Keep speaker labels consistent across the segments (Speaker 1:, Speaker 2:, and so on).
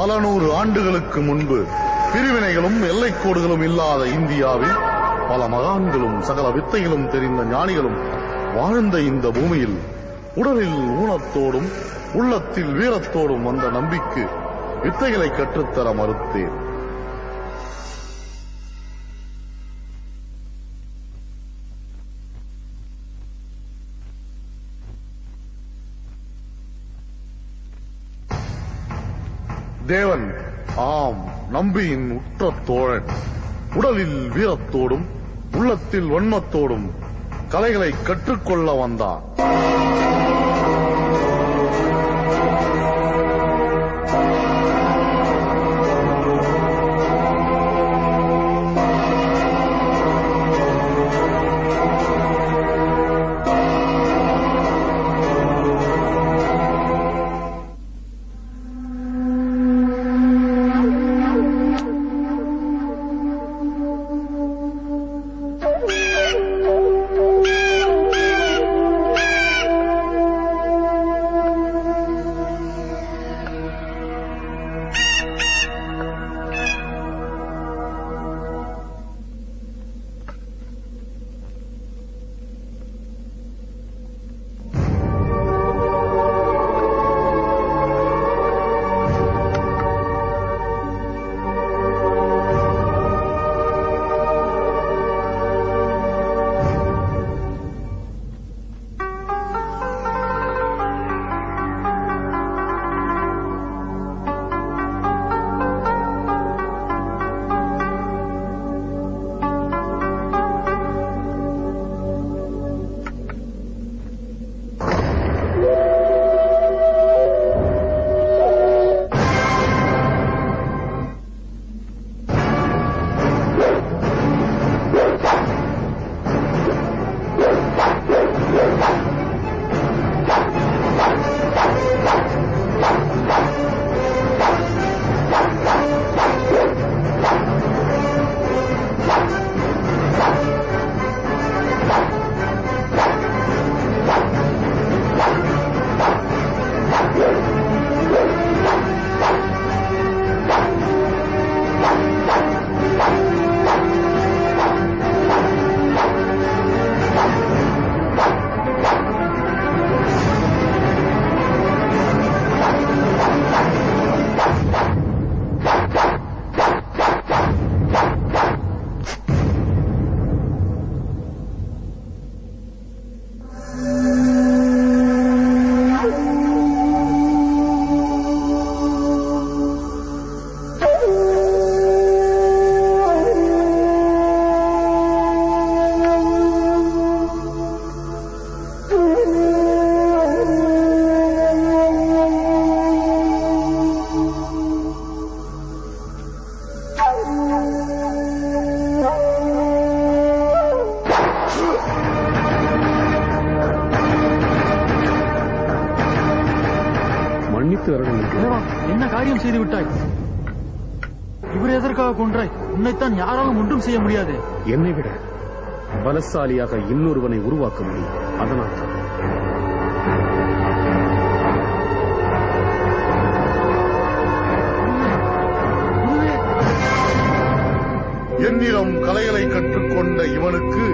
Speaker 1: பல நூறு ஆண்டுகளுக்கு முன்பு பிரிவினைகளும் எல்லைக்கோடுகளும் இல்லாத இந்தியாவில் பல மகான்களும் சகல வித்தைகளும் தெரிந்த ஞானிகளும் வாழ்ந்த இந்த பூமியில் உடலில் ஊனத்தோடும் உள்ளத்தில் வீரத்தோடும் வந்த நம்பிக்கை வித்தைகளை கற்றுத்தர மறுத்தேன். தேவன் ஆம் நம்பியின் உற்ற தோழன். உடலில் வீரத்தோடும் உள்ளத்தில் வன்மத்தோடும் கலைகளை கற்றுக்கொள்ள வந்தான்.
Speaker 2: என்ன காரியம் செய்து விட்டாய்? இவர் எதற்காக கொன்றாய்? உன்னைத்தான் யாராலும் ஒன்றும் செய்ய முடியாது.
Speaker 3: என்னை விட பலசாலியாக இன்னொருவனை உருவாக்க முடியும். அதனால் தான்
Speaker 1: என்னிடம் கலைகளை கற்றுக்கொண்ட இவனுக்கு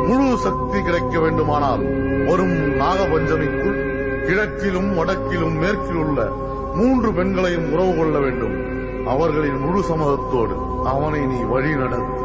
Speaker 1: முழு சக்தி கிடைக்க வேண்டுமானால் வரும் நாகபஞ்சமிக்குள் கிழக்கிலும் வடக்கிலும் மேற்கில் உள்ள 3 பெண்களையும் உறவு கொள்ள வேண்டும். அவர்களின் முழு சம்மதத்தோடு அவனை நீ வழி நடத்து.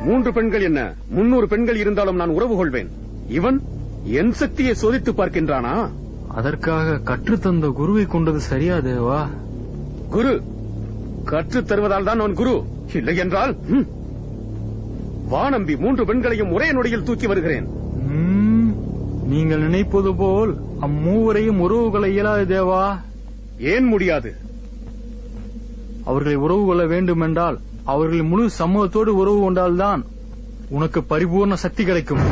Speaker 3: மூன்று பெண்கள் என்ன 300 பெண்கள் இருந்தாலும் நான் உறவு கொள்வேன். இவன் என் சக்தியை சோதித்து பார்க்கின்றானா?
Speaker 2: அதற்காக கற்றுத்தந்த குருவை கொண்டது சரியா தேவா?
Speaker 3: குரு கற்றுத் தருவதால் தான் அவன் குரு, இல்லை என்றால் வானம்பி 3 பெண்களையும் ஒரே நொடியில் தூக்கி வருகிறேன்.
Speaker 2: நீங்கள் நினைப்பது போல் அம்மூவரையும் உறவு கொள்ள இயலாது தேவா.
Speaker 3: ஏன் முடியாது?
Speaker 2: அவர்களை உறவு கொள்ள வேண்டுமென்றால் அவர்கள் முழு சமூகத்தோடு உறவு கொண்டால்தான் உனக்கு பரிபூர்ண சக்தி கிடைக்கும்.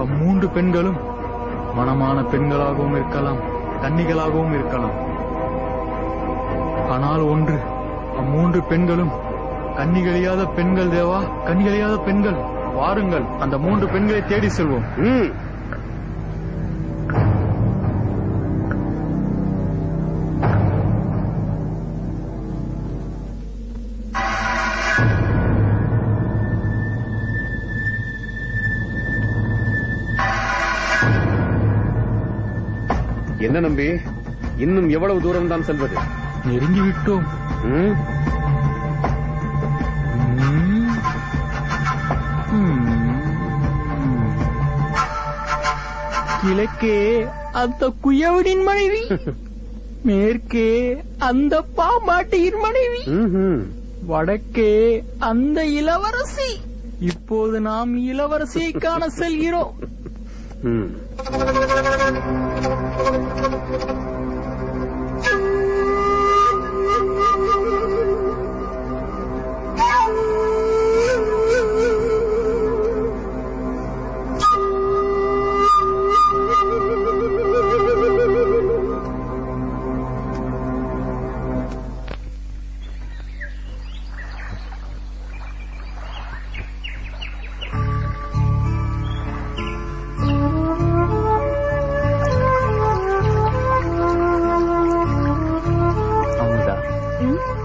Speaker 2: அம்மூன்று பெண்களும் மனமான பெண்களாகவும் இருக்கலாம், கன்னிகளாகவும் இருக்கலாம். ஆனால் ஒன்று, அம்மூன்று பெண்களும் கன்னிகளையாத பெண்கள் தேவா, கன்னிகளையாத பெண்கள். வாருங்கள், அந்த 3 பெண்களை தேடி செல்வோம்.
Speaker 3: என்ன நம்பி, இன்னும் எவ்வளவு தூரம் தான் செல்வது?
Speaker 2: நெருங்கிவிட்டோம். கிழக்கே அந்த குயவனின் மனைவி, மேற்கே அந்த பாம்பாட்டியின் மனைவி, வடக்கே அந்த இளவரசி. இப்போது நாம் இளவரசியை காண செல்கிறோம்.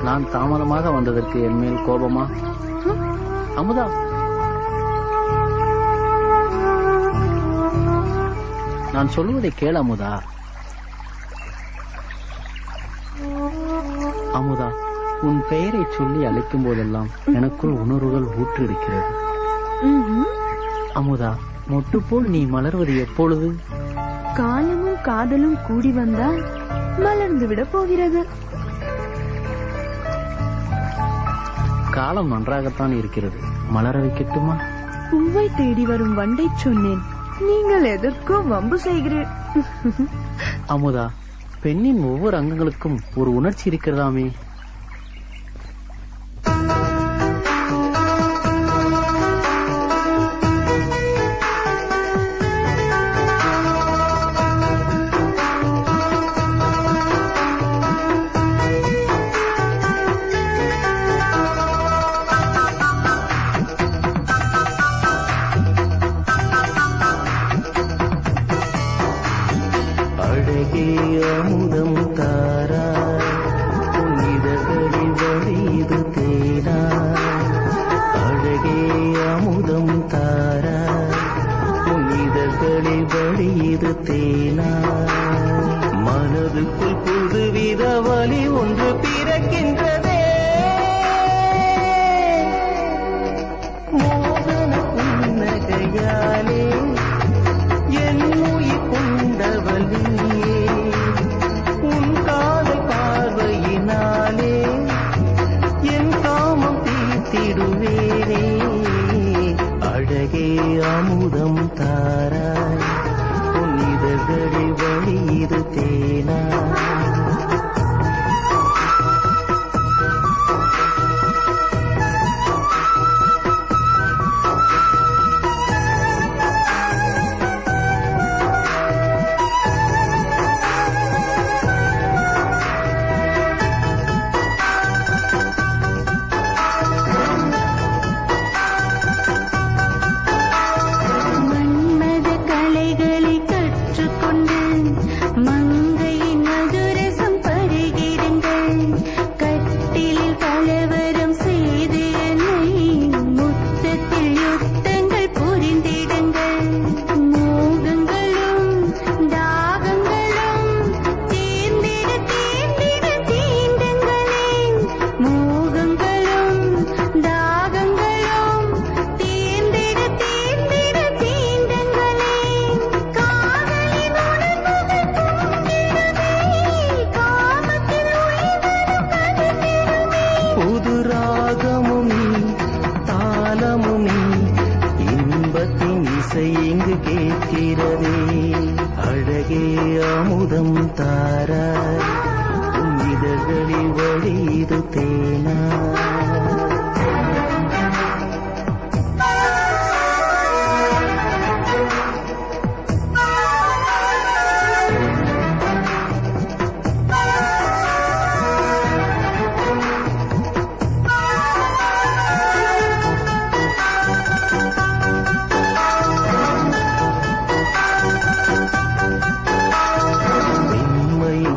Speaker 4: நான் தாமதமாக வந்ததற்கு என் மேல் கோபமா? அமுதா, நான் சொல்லுவதை கேள் அமுதா. அமுதா, உன் பெயரை சொல்லி அழைக்கும் போதெல்லாம் எனக்குள் உணர்வுகள் ஊற்றிருக்கிறது. அமுதா, மொட்டு போல் நீ மலர்வது எப்பொழுது?
Speaker 5: காலமும் காதலும் கூடி வந்தால் மலர்ந்து விட போகிறது.
Speaker 4: காலம் நன்றாகத்தான் இருக்கிறது, மலர வைக்கட்டுமா?
Speaker 5: பூவை தேடி வரும் வண்டை சொன்னேன், நீங்கள் எதற்கோ வம்பு செய்கிறேன்.
Speaker 4: அமுதா, பெண்ணின் ஒவ்வொரு அங்கங்களுக்கும் ஒரு உணர்ச்சி இருக்கிறதாமே. அமுதம் தாரா புனிதகளி வழிது தேனா, அழகே அமுதம் தாரா புனிதகளி வழிது தேனா, மனதுக்குள் புதுவித வழி ஒன்று பிறக்கின்றதே, மோகன புன்னகையாலே என் உயிர் கொண்டவள் நீயே, உன் காதல் பார்வையினாலே என் காமம் தீர்த்திடுவேனே, அழகே அமுதம் தாராய் புனிதர்களி வழிது தேனா. இது தேனா?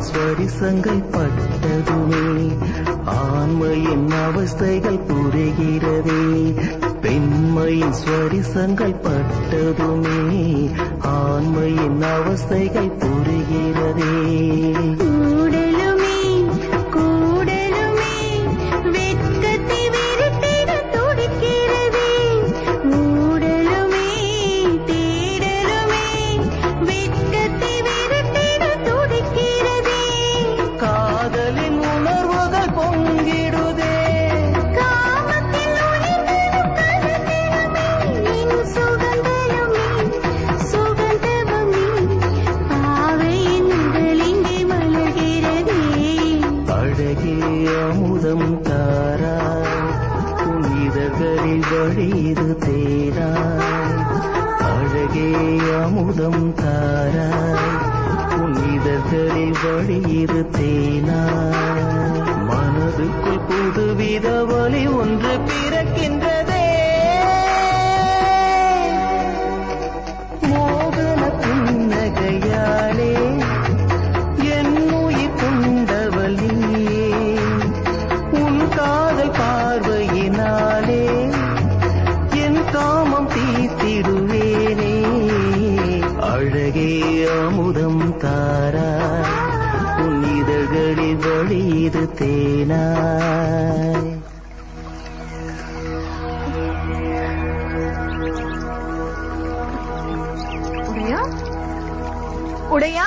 Speaker 4: ஸ்வரிசங்கள் பட்டதுமே ஆண்மையின் அவஸ்தைகள் புரிகிறதே. பெண்மையின் ஸ்வரிசங்கள் பட்டதுமே ஆண்மையின் அவஸ்தைகள் புரிகிறதே. அமுதம் தாராய் உன் இதழ்களில் வழியுது தேனாய். அழகே அமுதம் தாராய் உன் இதழ்களில் வழியுது தேனாய். மனதுக்குள் புதுவித ஒலி ஒன்று பிறக்கின்றதே. மோகன புன்னகையாலே என் உயிர் கொண்டவள் நீயே. உன் காதல் பார்வையினாலே என் காமம் தீர்த்திடுவேனே. அழகே அமுதம் தாராய் உன் இதழ்களில் வழியுது தேனாய்.
Speaker 5: உடையா